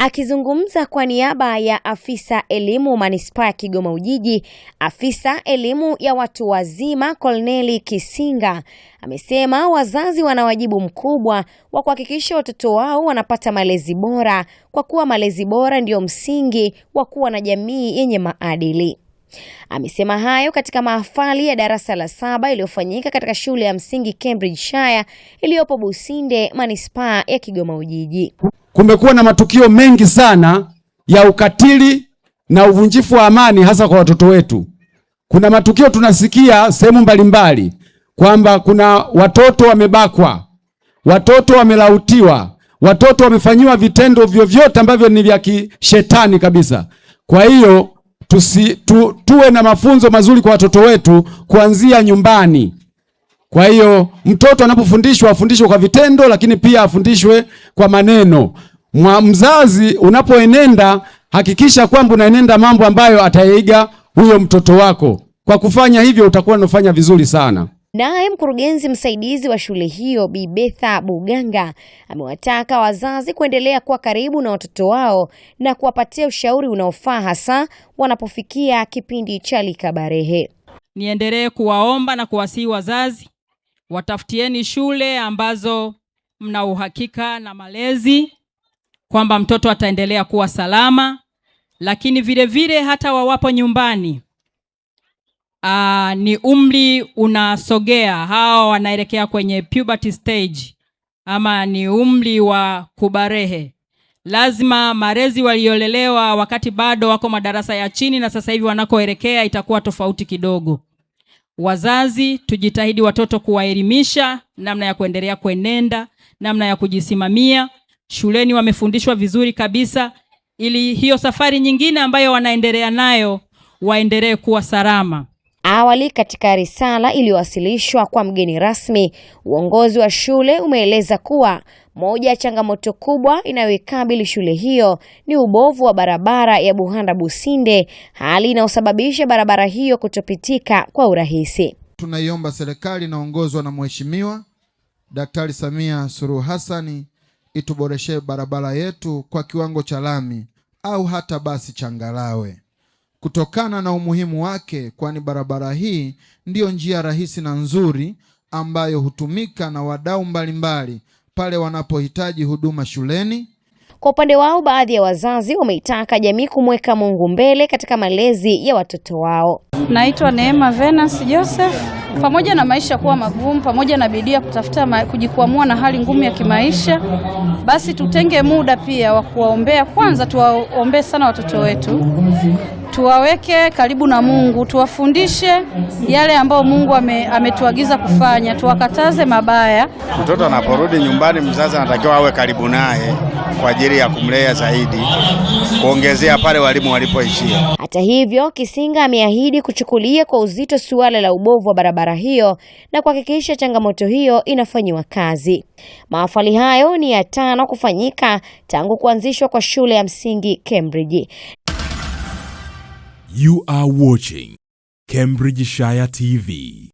Akizungumza kwa niaba ya afisa elimu manispaa ya Kigoma Ujiji, afisa elimu ya watu wazima Corneli Kisinga amesema wazazi wana wajibu mkubwa wa kuhakikisha watoto wao wanapata malezi bora, kwa kuwa malezi bora ndio msingi wa kuwa na jamii yenye maadili. Amesema hayo katika mahafali ya darasa la 7 iliyofanyika katika shule ya msingi Cambridgeshire iliyopo Businde, manispaa ya Kigoma Ujiji. Kumekuwa na matukio mengi sana ya ukatili na uvunjifu wa amani hasa kwa watoto wetu. Kuna matukio tunasikia sehemu mbalimbali kwamba kuna watoto wamebakwa, watoto wamelautiwa, watoto wamefanyiwa vitendo vyovyote ambavyo ni vya kishetani kabisa. Kwa hiyo tuwe na mafunzo mazuri kwa watoto wetu kuanzia nyumbani. Kwa hiyo mtoto anapofundishwa afundishwe kwa vitendo, lakini pia afundishwe kwa maneno. Mzazi unapoenenda, hakikisha kwamba unaenenda mambo ambayo ataiga huyo mtoto wako. Kwa kufanya hivyo utakuwa unafanya vizuri sana. Naye mkurugenzi msaidizi wa shule hiyo Bi Betha Buganga amewataka wazazi kuendelea kuwa karibu na watoto wao na kuwapatia ushauri unaofaa hasa wanapofikia kipindi cha likabarehe. Niendelee kuwaomba na kuwasihi wazazi, watafutieni shule ambazo mna uhakika na malezi kwamba mtoto ataendelea kuwa salama, lakini vile vile hata wawapo nyumbani ni umri unasogea, hao wanaelekea kwenye puberty stage ama ni umri wa kubarehe. Lazima malezi waliolelewa wakati bado wako madarasa ya chini na sasa hivi wanakoelekea itakuwa tofauti kidogo. Wazazi tujitahidi watoto kuwaelimisha namna ya kuendelea kuenenda, namna ya kujisimamia. Shuleni wamefundishwa vizuri kabisa, ili hiyo safari nyingine ambayo wanaendelea nayo waendelee kuwa salama. Awali katika risala iliyowasilishwa kwa mgeni rasmi, uongozi wa shule umeeleza kuwa moja ya changamoto kubwa inayoikabili shule hiyo ni ubovu wa barabara ya Buhanda Businde, hali inayosababisha barabara hiyo kutopitika kwa urahisi. Tunaiomba serikali inaongozwa na Mheshimiwa Daktari Samia Suluhu Hassan ituboreshe barabara yetu kwa kiwango cha lami au hata basi changarawe, kutokana na umuhimu wake, kwani barabara hii ndiyo njia rahisi na nzuri ambayo hutumika na wadau mbalimbali pale wanapohitaji huduma shuleni. Kwa upande wao, baadhi ya wazazi wameitaka jamii kumweka Mungu mbele katika malezi ya watoto wao. Naitwa Neema Venance Joseph. Pamoja na maisha kuwa magumu, pamoja na bidii ya kutafuta kujikwamua na hali ngumu ya kimaisha, basi tutenge muda pia wa kuwaombea. Kwanza tuwaombee sana watoto wetu, tuwaweke karibu na Mungu, tuwafundishe yale ambayo Mungu ametuagiza kufanya, tuwakataze mabaya. Mtoto anaporudi nyumbani, mzazi anatakiwa awe karibu naye kwa ajili ya kumlea zaidi, kuongezea pale walimu walipoishia. Hata hivyo, Kisinga ameahidi kuchukulia kwa uzito suala la ubovu wa barabara hiyo na kuhakikisha changamoto hiyo inafanywa kazi. Mahafali hayo ni ya 5 kufanyika tangu kuanzishwa kwa shule ya msingi Cambridge. You are watching Cambridgeshire TV.